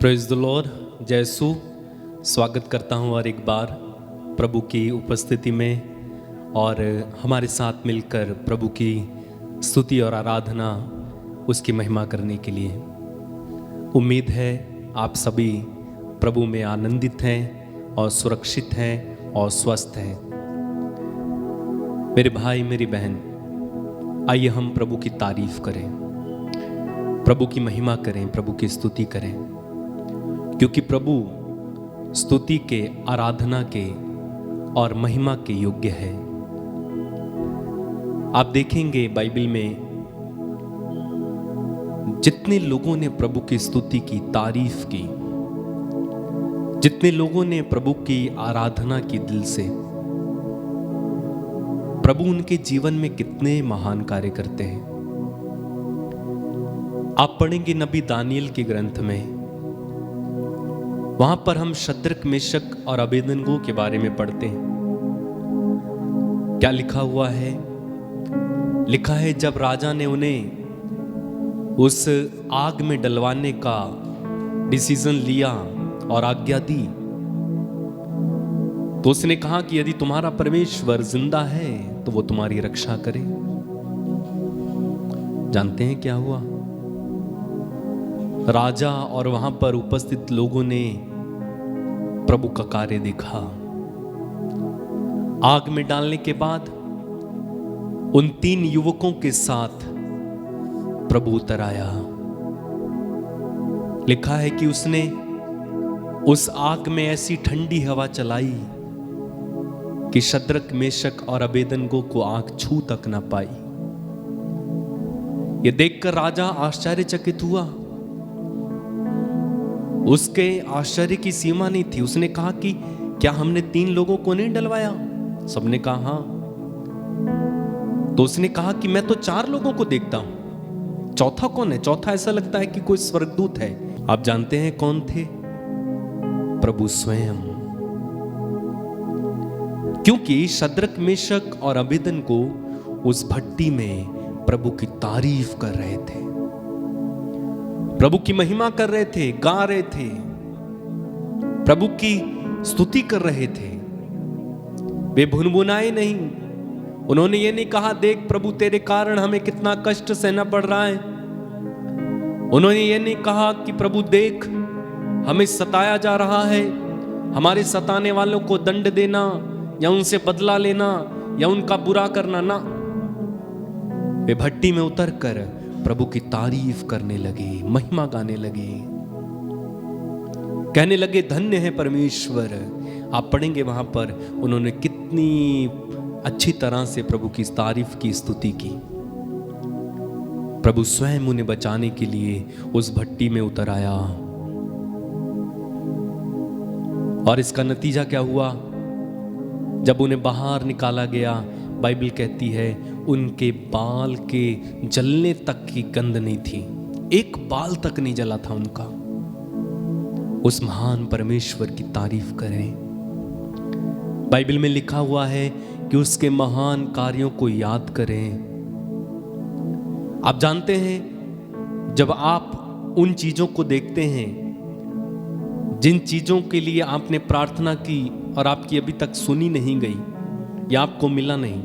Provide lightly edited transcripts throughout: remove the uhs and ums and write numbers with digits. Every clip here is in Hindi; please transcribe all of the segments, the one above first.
Praise the Lord. जयसु स्वागत करता हूँ और एक बार प्रभु की उपस्थिति में और हमारे साथ मिलकर प्रभु की स्तुति और आराधना उसकी महिमा करने के लिए। उम्मीद है आप सभी प्रभु में आनंदित हैं और सुरक्षित हैं और स्वस्थ हैं। मेरे भाई मेरी बहन, आइए हम प्रभु की तारीफ करें, प्रभु की महिमा करें, प्रभु की स्तुति करें, क्योंकि प्रभु स्तुति के, आराधना के और महिमा के योग्य है। आप देखेंगे बाइबल में जितने लोगों ने प्रभु की स्तुति की, तारीफ की, जितने लोगों ने प्रभु की आराधना की दिल से, प्रभु उनके जीवन में कितने महान कार्य करते हैं। आप पढ़ेंगे नबी दानियल के ग्रंथ में, वहां पर हम शद्रक, मेशक और अबेदनगो के बारे में पढ़ते हैं। क्या लिखा हुआ है? लिखा है जब राजा ने उन्हें उस आग में डलवाने का डिसीजन लिया और आज्ञा दी, तो उसने कहा कि यदि तुम्हारा परमेश्वर जिंदा है तो वो तुम्हारी रक्षा करे। जानते हैं क्या हुआ? राजा और वहां पर उपस्थित लोगों ने प्रभु का कार्य देखा। आग में डालने के बाद उन 3 युवकों के साथ प्रभु उतर आया। लिखा है कि उसने उस आग में ऐसी ठंडी हवा चलाई कि शद्रक, मेशक और अबेदनगो को आग छू तक ना पाई। यह देखकर राजा आश्चर्यचकित हुआ। उसके आश्चर्य की सीमा नहीं थी। उसने कहा कि क्या हमने 3 लोगों को नहीं डलवाया? सबने कहा हाँ। तो उसने कहा कि मैं तो 4 लोगों को देखता हूं, चौथा कौन है? चौथा ऐसा लगता है कि कोई स्वर्गदूत है। आप जानते हैं कौन थे? प्रभु स्वयं। क्योंकि शद्रक, मेशक और अबेदनगो उस भट्टी में प्रभु की तारीफ कर रहे थे, प्रभु की महिमा कर रहे थे, गा रहे थे, प्रभु की स्तुति कर रहे थे। वे भुनभुनाए नहीं। उन्होंने ये नहीं कहा देख प्रभु तेरे कारण हमें कितना कष्ट सहना पड़ रहा है। उन्होंने ये नहीं कहा कि प्रभु देख हमें सताया जा रहा है, हमारे सताने वालों को दंड देना या उनसे बदला लेना या उनका बुरा करना ना। वे भट्टी में उतरकर प्रभु की तारीफ करने लगे, महिमा गाने लगे, कहने लगे धन्य है परमेश्वर। आप पढ़ेंगे वहां पर उन्होंने कितनी अच्छी तरह से प्रभु की तारीफ की, स्तुति की। प्रभु स्वयं उन्हें बचाने के लिए उस भट्टी में उतर आया। और इसका नतीजा क्या हुआ? जब उन्हें बाहर निकाला गया, बाइबल कहती है उनके बाल के जलने तक की गंध नहीं थी, एक बाल तक नहीं जला था उनका। उस महान परमेश्वर की तारीफ करें। बाइबल में लिखा हुआ है कि उसके महान कार्यों को याद करें। आप जानते हैं जब आप उन चीजों को देखते हैं जिन चीजों के लिए आपने प्रार्थना की और आपकी अभी तक सुनी नहीं गई या आपको मिला नहीं,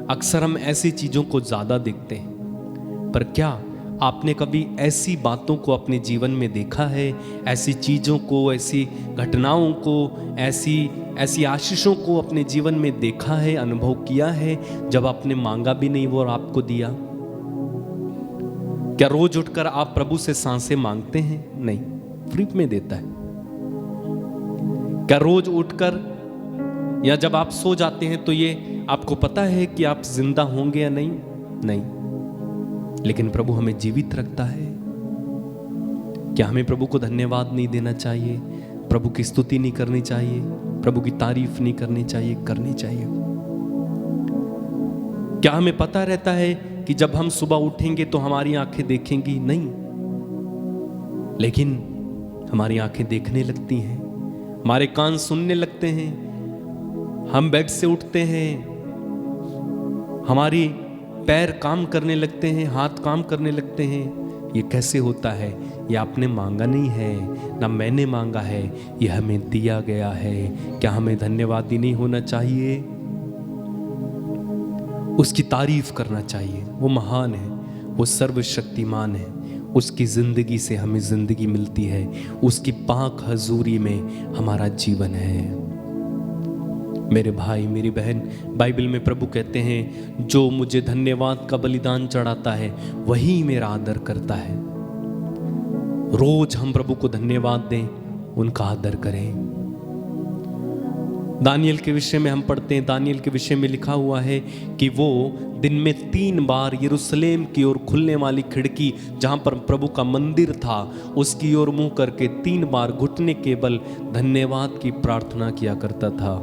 अक्सर हम ऐसी चीजों को ज्यादा देखते हैं। पर क्या आपने कभी ऐसी बातों को अपने जीवन में देखा है? ऐसी चीजों को, ऐसी घटनाओं को, ऐसी आशीषों को अपने जीवन में देखा है, अनुभव किया है, जब आपने मांगा भी नहीं वो और आपको दिया? क्या रोज उठकर आप प्रभु से सांसें मांगते हैं? नहीं, फ्री में देता है। क्या रोज उठकर या जब आप सो जाते हैं तो ये आपको पता है कि आप जिंदा होंगे या नहीं? नहीं, लेकिन प्रभु हमें जीवित रखता है। क्या हमें प्रभु को धन्यवाद नहीं देना चाहिए? प्रभु की स्तुति नहीं करनी चाहिए? प्रभु की तारीफ नहीं करनी चाहिए? करनी चाहिए। क्या हमें पता रहता है कि जब हम सुबह उठेंगे तो हमारी आंखें देखेंगी? नहीं, लेकिन हमारी आंखें देखने लगती हैं, हमारे कान सुनने लगते हैं, हम बेड से उठते हैं, हमारी पैर काम करने लगते हैं, हाथ काम करने लगते हैं। ये कैसे होता है? ये आपने मांगा नहीं है, ना मैंने मांगा है, ये हमें दिया गया है। क्या हमें धन्यवादी नहीं होना चाहिए? उसकी तारीफ करना चाहिए। वो महान है, वो सर्वशक्तिमान है। उसकी जिंदगी से हमें जिंदगी मिलती है, उसकी पाक हजूरी में हमारा जीवन है। मेरे भाई मेरी बहन, बाइबल में प्रभु कहते हैं, जो मुझे धन्यवाद का बलिदान चढ़ाता है वही मेरा आदर करता है। रोज हम प्रभु को धन्यवाद दें, उनका आदर करें। दानियल के विषय में हम पढ़ते हैं, दानियल के विषय में लिखा हुआ है कि वो दिन में 3 बार यरूशलेम की ओर खुलने वाली खिड़की, जहां पर प्रभु का मंदिर था, उसकी ओर मुंह करके 3 बार घुटने के बल धन्यवाद की प्रार्थना किया करता था।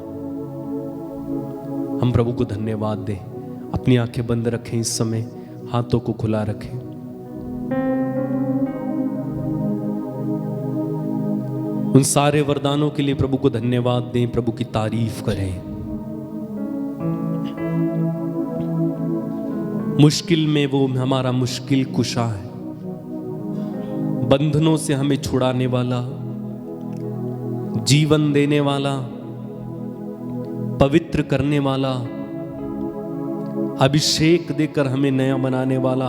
हम प्रभु को धन्यवाद दें। अपनी आंखें बंद रखें, इस समय हाथों को खुला रखें। उन सारे वरदानों के लिए प्रभु को धन्यवाद दें, प्रभु की तारीफ करें। मुश्किल में वो हमारा मुश्किल कुशा है, बंधनों से हमें छुड़ाने वाला, जीवन देने वाला, पवित्र करने वाला, अभिषेक देकर हमें नया बनाने वाला।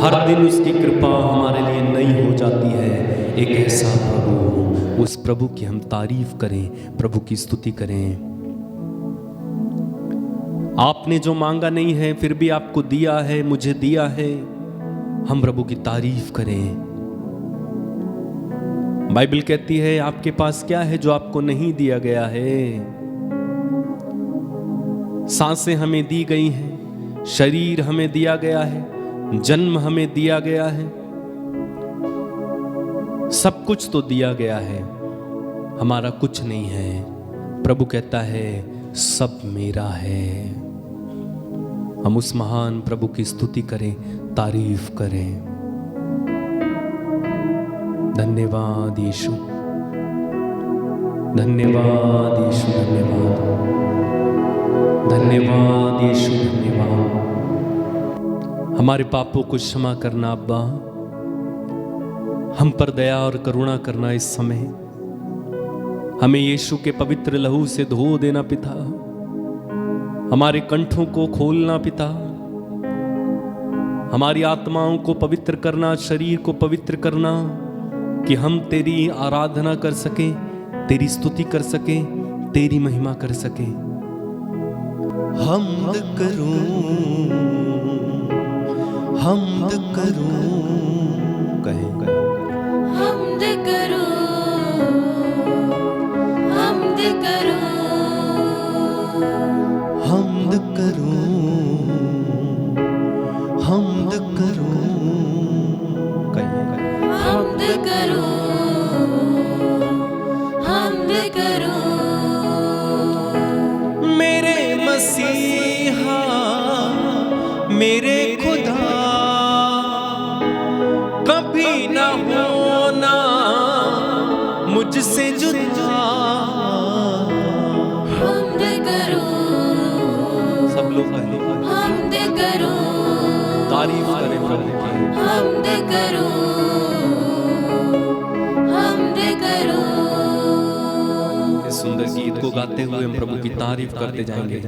हर दिन उसकी कृपा हमारे लिए नई हो जाती है। एक ऐसा प्रभु, उस प्रभु की हम तारीफ करें, प्रभु की स्तुति करें। आपने जो मांगा नहीं है फिर भी आपको दिया है, मुझे दिया है। हम प्रभु की तारीफ करें। बाइबल कहती है, आपके पास क्या है जो आपको नहीं दिया गया है? सांसें हमें दी गई हैं, शरीर हमें दिया गया है, जन्म हमें दिया गया है, सब कुछ तो दिया गया है, हमारा कुछ नहीं है। प्रभु कहता है, सब मेरा है। हम उस महान प्रभु की स्तुति करें, तारीफ करें। धन्यवाद यीशु, धन्यवाद यीशु, धन्यवाद, धन्यवाद यीशु, धन्यवाद। हमारे पापों को क्षमा करना अब्बा, हम पर दया और करुणा करना। इस समय हमें यीशु के पवित्र लहू से धो देना पिता। हमारे कंठों को खोलना पिता, हमारी आत्माओं को पवित्र करना, शरीर को पवित्र करना, कि हम तेरी आराधना कर सकें, तेरी स्तुति कर सकें, तेरी महिमा कर सकें। हमद करूं, हमद करूं, कहें हमद करूं, हमद करूं, हमद करूं, हमद करूं, हमद करूं, हमद करूं। मेरे मसीहा, मेरे खुदा, कभी ना होना मुझसे जुदा। हमद करूं, सब लोग हमद करूं, तारीफ करें प्रभु की। हमद करूं, हमद करूं। इस सुंदर गीत को गाते हुए हम प्रभु की तारीफ करते जाएंगे।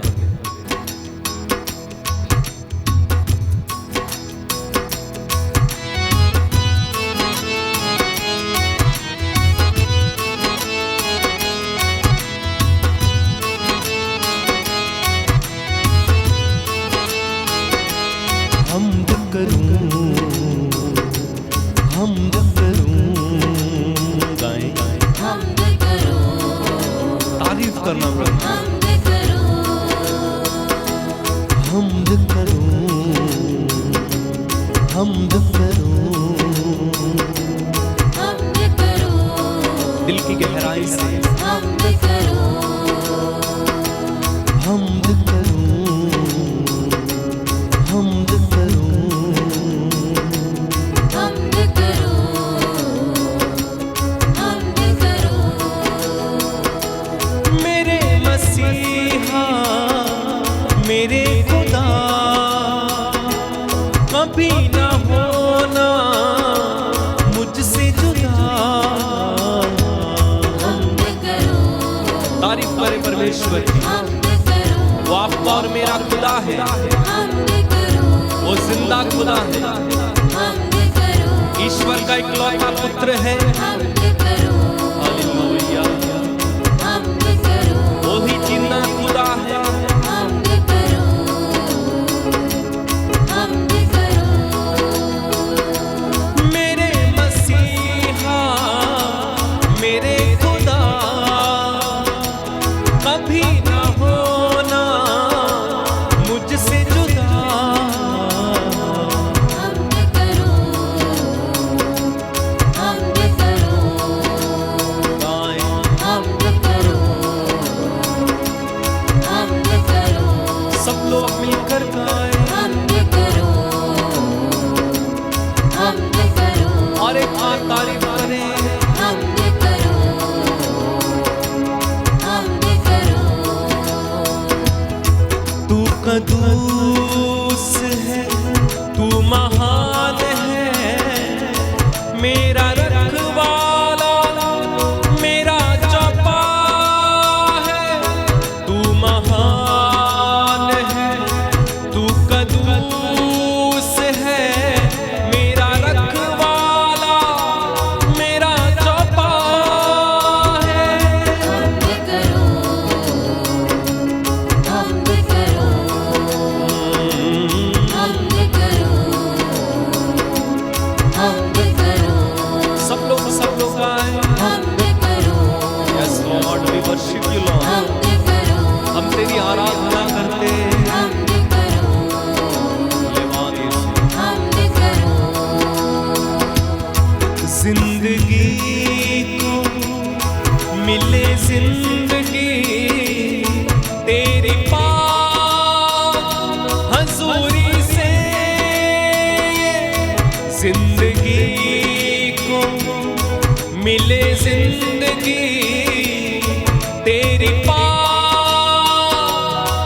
हमद करूं, हमद करूं, गाएं, हमद करूं, तारीफ करना प्रभु। हमद करूं, हमद करूं, हमद करूं, हमद करूं, दिल की गहराई से हमद करूं, हमद करूं, हमद करूं, हमद करूं, हमद करूं। मेरे मसीहा, मेरे खुदा, कभी ना होना तारीफ करे परमेश्वर की। हमद करो, वो आपका और मेरा खुदा है, हमद करो, वो जिंदा खुदा है, हमद करो, ईश्वर का इकलौता पुत्र है। हमद करो, हालेलुया, हमद करो, वो ही जिंदा खुदा है। हमद करो, हमद करो, मेरे मसीहा मेरे खुदा, कभी ना होना मुझसे जुदा। हमद करो, हमद करो, गाएं हमद करो, हमद करो, सब लोग मिलकर गाएं हमद करो, हमद करो, और एक बार तारीफ करें। हमद करो, हमद करो, तू कदूस है, तू महान है, मेरा रखवाला, मेरा चौपा है। तू महान है, तू कदूस है, मेरा रखवाला, मेरा चौपा है। हमद करो, हमद करो, हमद करो, हमद करो, सब लोग आए। हमद करो, yes lord, we worship you lord. हमद करो, हम तेरी आराधना करते हैं। हमद करो, धन्यवाद यीशु। हमद करो, जिंदगी को मिले जिंदगी तेरी पाक हजूरी से। जिंदगी को मिले जिंदगी तेरी पाक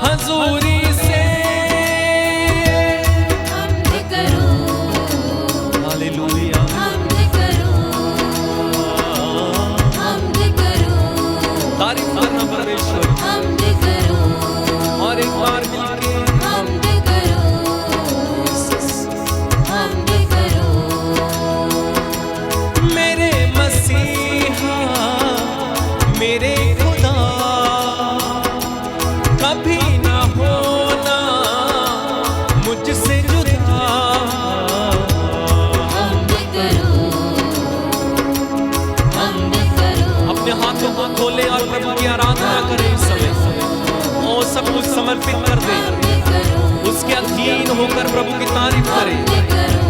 हजूरी से। हमद करो, हालेलुया, हमद करो, हमद करो, तारीफ करना परमेश्वर। हमद करो, और एक बार मिलके हमद करो, हमद करो, मेरे मसीहा मेरे खुदा, कभी ना होना मुझसे जुदा। हमद करो, हमद करो, अपने हाथों को खोले और प्रभु की आराधना करें इस समय। और सब कुछ समर्पित कर दे, हमद करो, उसके अधीन होकर प्रभु की तारीफ करें। हमद करो,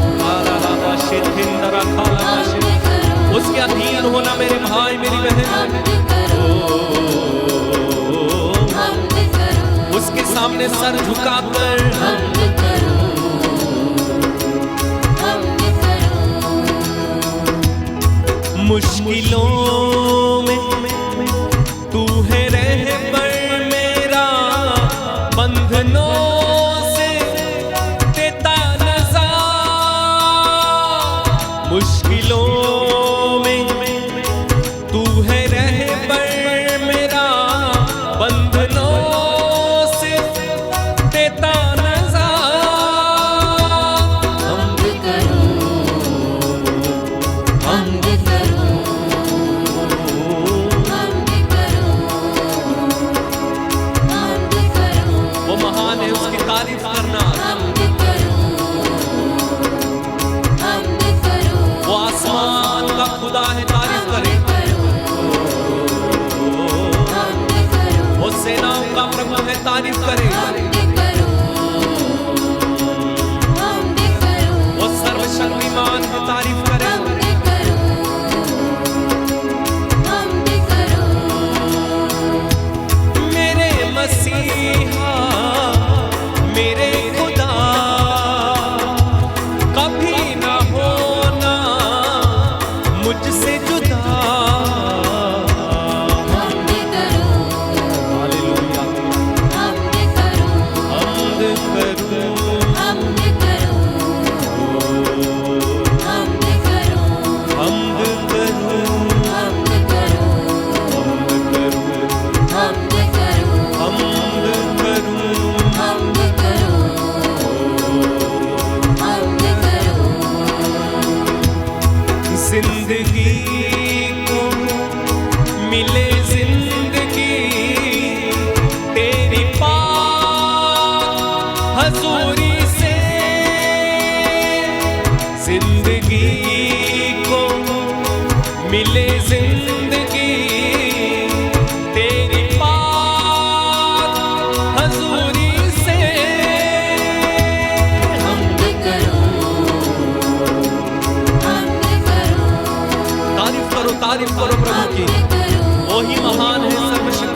उसके अधीन होना मेरे भाई मेरी बहन। हमद करो, हमद करो, उसके सामने सर झुकाकर हमद करो, हमद करो, मुश्किलों में तू है रहबर मेरा, बंधनों से देता नज़ार। मुश्किलों में तू है रहबर मेरा, बंधनों से देता नज़ार। हमद करो, हमद करो, हमद करो, हमद करो, वो महान है, उसकी तारीफ करना। हमद करो, हमद करो, वो आसमान का खुदा है, तारीफ करें। हमद करो, वो सेनाओं का प्रभु है, तारीफ करें। हमद करो, हमद करो, वो सर्वशक्तिमान है, तारीफ करें। हमद करो, हमद करो, मेरे मसीहा मेरे खुदा, कभी ना होना मुझसे जुदा। हमद करो, हालेलुया, हमद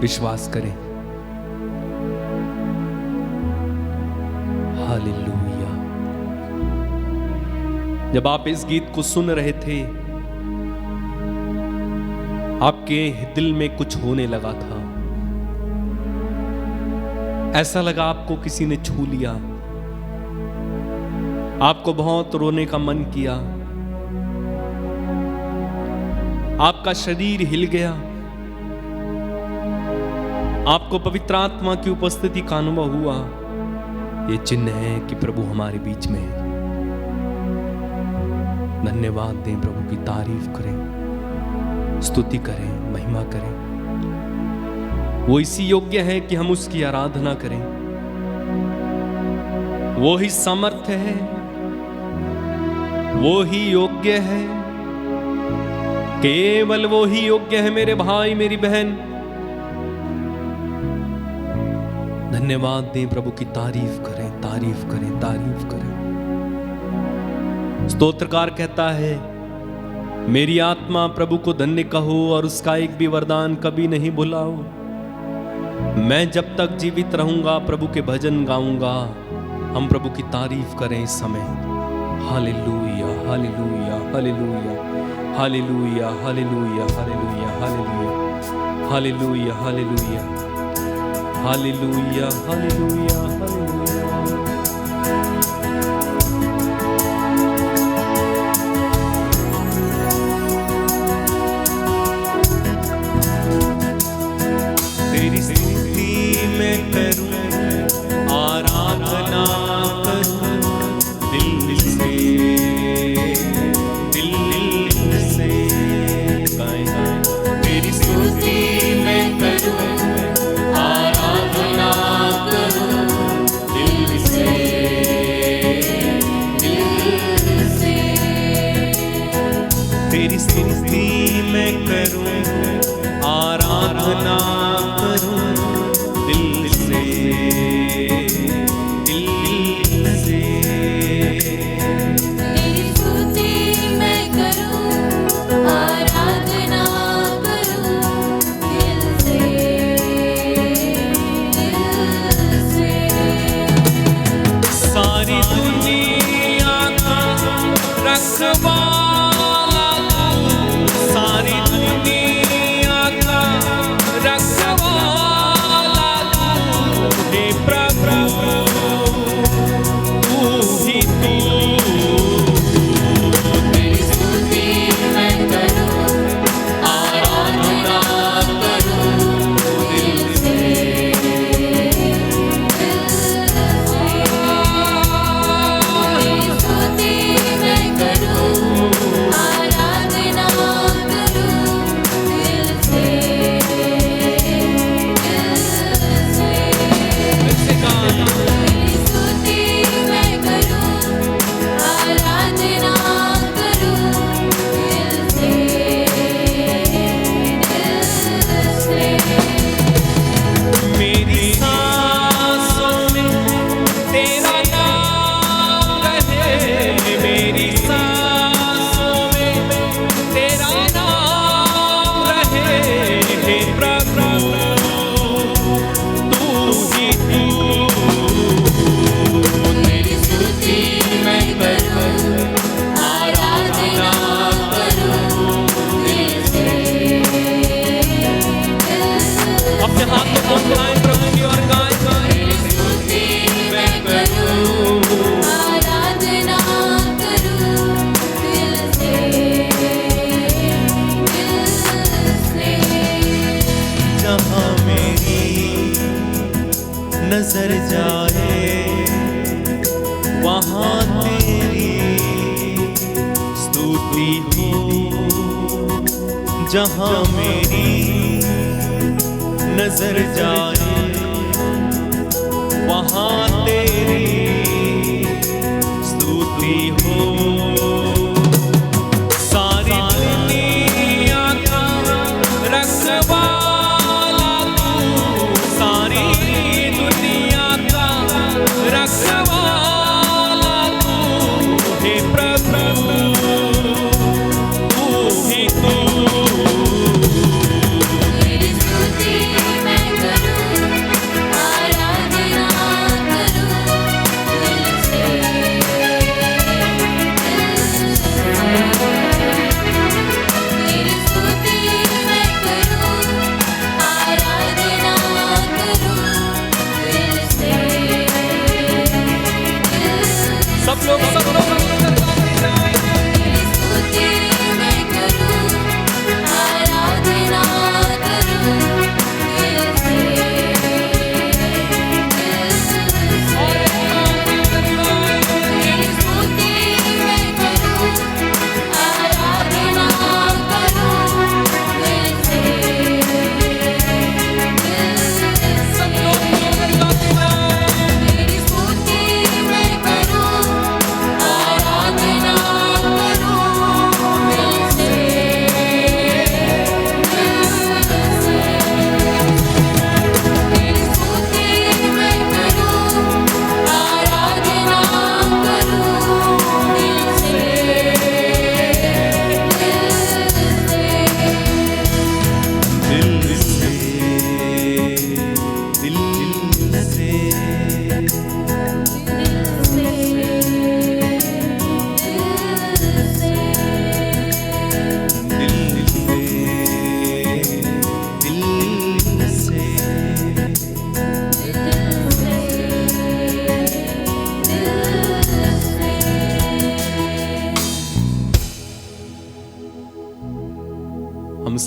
विश्वास करें। हालेलुया। जब आप इस गीत को सुन रहे थे, आपके दिल में कुछ होने लगा था। ऐसा लगा आपको किसी ने छू लिया, आपको बहुत रोने का मन किया, आपका शरीर हिल गया, आपको पवित्र आत्मा की उपस्थिति का अनुभव हुआ। ये चिन्ह है कि प्रभु हमारे बीच में है। धन्यवाद दें, प्रभु की तारीफ करें, स्तुति करें, महिमा करें। वो इसी योग्य है कि हम उसकी आराधना करें। वो ही सामर्थ्य है, वो ही योग्य है, केवल वो ही योग्य है। मेरे भाई, मेरी बहन, धन्यवाद दें, प्रभु की तारीफ करें, तारीफ करें, तारीफ करें। स्तोत्रकार कहता है, मेरी आत्मा प्रभु को धन्य कहो और उसका एक भी वरदान कभी नहीं भुलाओ। मैं जब तक जीवित रहूंगा प्रभु के भजन गाऊंगा। हम प्रभु की तारीफ करें इस समय। Hallelujah, hallelujah, hallelujah, hallelujah, hallelujah, hallelujah, hallelujah, hallelujah, hallelujah, hallelujah, hallelujah, hallelujah. तेरी स्तुति मैं करूं, आराधना करूं दिल से, दिल से गाएं। तेरी स्तुति मैं करूं, आराधना करूं दिल से, दिल से। तेरी स्तुति मैं करूं, आराधना करूं दिल से, दिल से। तेरी स्तुति मैं करूं, आराधना करूं दिल से, दिल से। सारी दुनिया का रखवाला तू, सारी दुनिया का रखवाला तू, हे प्रभु तू ही तू। तेरी स्तुति मैं करूं, आराधना करूं दिल से, दिल से। तेरी स्तुति मैं करूं, आराधना करूं दिल से, दिल से। तेरी स्तुति मैं करूं, आराधना करूं दिल से, दिल से। मेरी सांसों में तेरा नाम रहे, मेरी सांसों में तेरा नाम रहे, हे प्रभु तू ही तू। तेरी स्तुति मैं करूं, आराधना करूं दिल से, दिल से। अपने हाथ को उठाएं प्रभु की ओर गाएं। तेरी स्तुति मैं करूं, आराधना करूं दिल से, दिल से। जहाँ मेरी नजर जाए वहाँ तेरी स्तुति हो। जहाँ मेरी नजर जाए वहाँ तेरी स्तुति हो। सारी दुनिया का रखवाला तू, सारी दुनिया का रखवाला तू, हे प्रभु तू ही तू। तेरी स्तुति मैं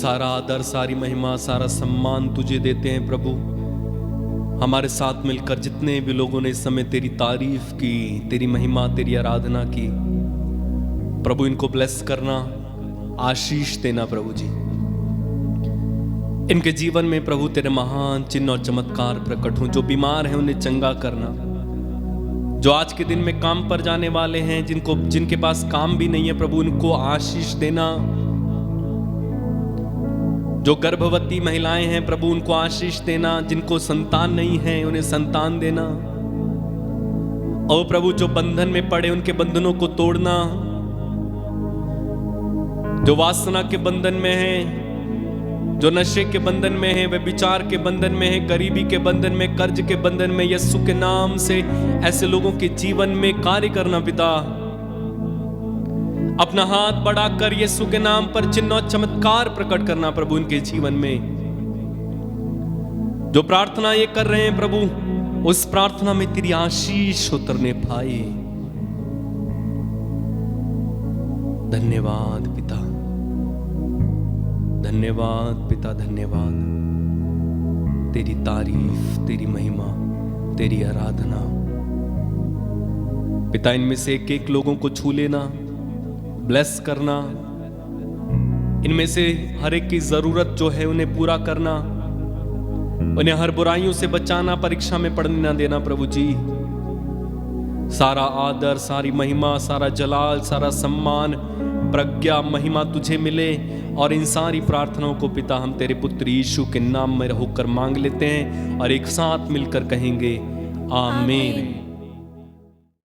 सारा आदर, सारी महिमा, सारा सम्मान तुझे देते हैं प्रभु। हमारे साथ मिलकर जितने भी लोगों ने इस समय तेरी तारीफ की, तेरी महिमा, तेरी आराधना की, प्रभु इनको ब्लेस करना, आशीष देना प्रभु जी। इनके जीवन में प्रभु तेरे महान चिन्ह और चमत्कार प्रकट हों। जो बीमार हैं उन्हें चंगा करना, जो आज के दिन में काम पर जाने वाले हैं, जिनके पास काम भी नहीं है प्रभु उनको आशीष देना। जो गर्भवती महिलाएं हैं प्रभु उनको आशीष देना, जिनको संतान नहीं है उन्हें संतान देना। और प्रभु जो बंधन में पड़े उनके बंधनों को तोड़ना, जो वासना के बंधन में है, जो नशे के बंधन में है, व्यभिचार के बंधन में है, गरीबी के बंधन में, कर्ज के बंधन में, यीशु के नाम से ऐसे लोगों के जीवन में कार्य करना पिता। अपना हाथ बढ़ाकर यीशु के नाम पर चिन्ह और चमत्कार प्रकट करना प्रभु इनके जीवन में। जो प्रार्थना ये कर रहे हैं प्रभु, उस प्रार्थना में तेरी आशीष उतरने पाए। धन्यवाद पिता, धन्यवाद पिता, धन्यवाद। तेरी तारीफ, तेरी महिमा, तेरी आराधना पिता। इनमें से एक एक लोगों को छू लेना, ब्लेस करना, इनमें से हर एक की जरूरत जो है उन्हें पूरा करना, उन्हें हर बुराइयों से बचाना, परीक्षा में पड़ने ना देना प्रभु जी। सारा आदर, सारी महिमा, सारा जलाल, सारा सम्मान, प्रज्ञा, महिमा तुझे मिले। और इन सारी प्रार्थनाओं को पिता हम तेरे पुत्र यीशु के नाम में होकर मांग लेते हैं और एक साथ मिलकर कहेंगे आमीन।